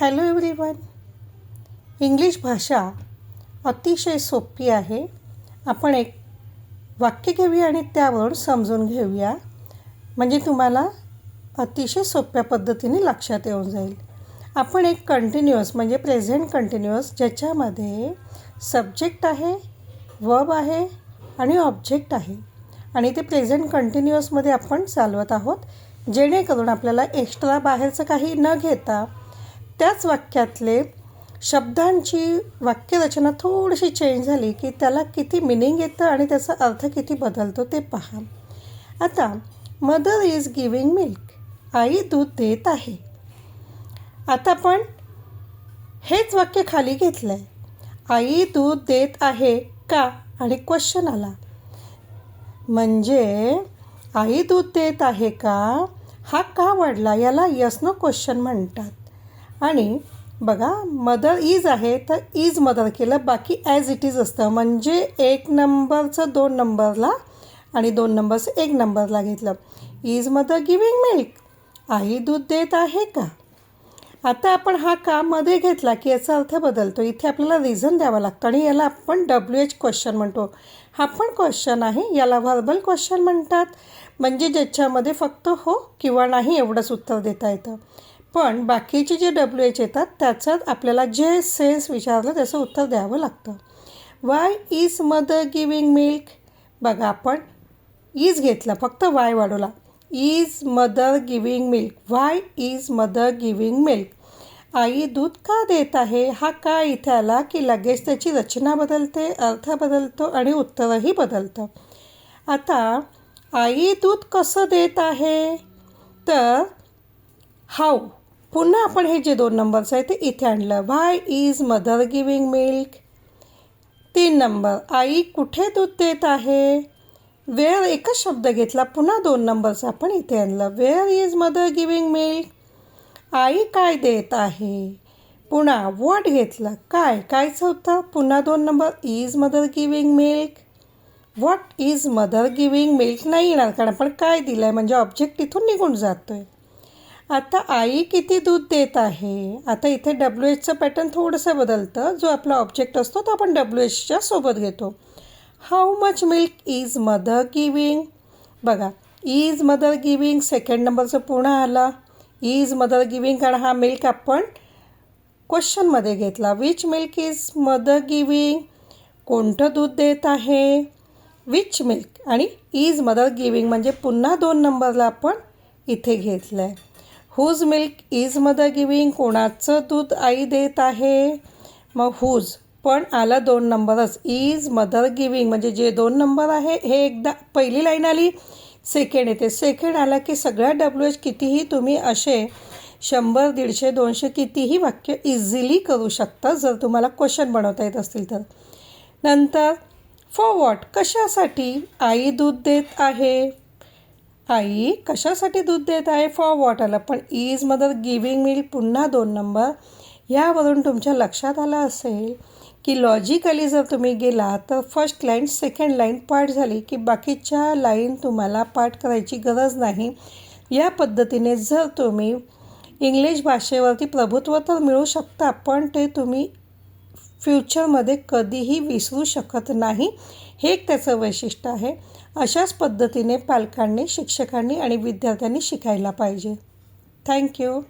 Hello everyone. English भाषा अतिशय सोपी आहे. आपण एक वाक्य घेऊया आणि त्यावरून समजून घेऊया, म्हणजे तुम्हाला अतिशय सोप्या पद्धतीने लक्षात येऊन जाईल. आपण एक कंटिन्युअस म्हणजे प्रेझेंट कंटिन्युअस, ज्याच्यामध्ये सब्जेक्ट आहे, वर्ब आहे आणि ऑब्जेक्ट आहे, आणि ते प्रेझेंट कंटिन्युअसमध्ये आपण चालवत आहोत, जेणेकरून आपल्याला एक्स्ट्रा बाहेरचं काही न घेता त्याच वाक्यातले शब्दांची वाक्यरचना थोडीशी चेंज झाली की त्याला किती मिनिंग येतं आणि त्याचा अर्थ किती बदलतो ते पहा. आता मदर इज गिविंग मिल्क, आई दूध देत आहे. आता आपण हेच वाक्य खाली घेतलं आहे, आई दूध देत आहे का, आणि क्वेश्चन आला. म्हणजे आई दूध देत आहे का हा का वाढला, याला यस नो क्वेश्चन म्हणतात. आणि बघा, मदर इज आहे तर इज मदर केलं, बाकी ॲज इट इज असतं. म्हणजे 1 नंबरचं 2 नंबरला आणि 2 नंबरचं 1 नंबरला घेतलं. इज मदर गिविंग मिल्क, आई दूध देत आहे का. आता आपण हा का मध्ये घेतला की याचा अर्थ बदलतो. इथे आपल्याला रिझन द्यावं लागतं आणि याला आपण WH क्वेश्चन म्हणतो. हा पण क्वेश्चन आहे, याला व्हर्बल क्वेश्चन म्हणतात. म्हणजे ज्याच्यामध्ये फक्त हो किंवा नाही एवढंच उत्तर देता येतं. पण बाकीचे जे WH येतात त्याच्यात आपल्याला जे सेन्स विचारलं त्याचं उत्तर द्यावं लागतं. Why is mother giving milk, बघा आपण इज घेतला, फक्त वाय वाढवला. Is mother giving milk, why is mother giving milk. आई दूध का देत आहे, हा का इथे आला की लगेच त्याची रचना बदलते, अर्थ बदलतो आणि उत्तरही बदलतं. आता आई दूध कसं देत आहे, तर हाऊ, पुन्हा आपण हे जे 2 नंबरचं आहे ते इथे आणलं. Why is mother giving milk. 3 number, आई कुठे दूध देत आहे. वेअर एकच शब्द घेतला, पुन्हा 2 नंबरचं आपण इथे आणलं. Where is mother giving milk, आई काय देत आहे. पुन्हा व्हॉट घेतलं, कायचं होतं, पुन्हा 2 number, is mother giving milk. What is mother giving milk नाही येणार, कारण आपण काय दिलं आहे म्हणजे ऑब्जेक्ट इथून निघून जातो आहे. आता आई किती दूध देत आहे. आता इथे WHचं पॅटर्न थोडंसं बदलतं. जो आपला ऑब्जेक्ट असतो तो आपण WHच्या सोबत घेतो. How much milk is mother giving, बघा इज मदर गिविंग 2nd नंबरचं पुन्हा आला. इज मदर गिविंग, कारण हा मिल्क आपण क्वेश्चनमध्ये घेतला. Which milk is mother giving, कोणतं दूध देत आहे. विच मिल्क आणि इज मदर गिविंग म्हणजे पुन्हा 2 नंबरला आपण इथे घेतलं आहे. Whose milk is mother giving, कोणाचं दूध आई देत आहे. मग हुज पण आला 2 नंबरच. इज मदर गिविंग म्हणजे जे 2 नंबर आहे हे एकदा पहिली लाईन आली, सेकंड येते. सेकंड आला की सगळ्या WH कितीही तुम्ही असे 100, 150, 200 कितीही वाक्य इझिली करू शकता जर तुम्हाला क्वेश्चन बनवता येत असतील तर. नंतर फॉर वॉट, कशासाठी आई दूध देत आहे. आई कशासाठी दूध देत आहे, फॉर वॉट आलं. पण इज मदर गिविंग मिल्क पुन्हा 2 नंबर. यावरून तुमच्या लक्षात आलं असेल की लॉजिकली जर तुम्ही गेला तर फर्स्ट लाईन सेकंड लाईन पाठ झाली की बाकीच्या लाईन तुम्हाला पाठ करायची गरज नाही. या पद्धतीने जर तुम्ही इंग्लिश भाषेवरती प्रभुत्व तर मिळू शकता, पण ते तुम्ही फ्युचरमध्ये कधीही विसरू शकत नाही. हे एक त्याचं वैशिष्ट्य आहे. अशाच पद्धतीने पालकांनी, शिक्षकांनी आणि विद्यार्थ्यांनी शिकायला पाहिजे. थँक्यू.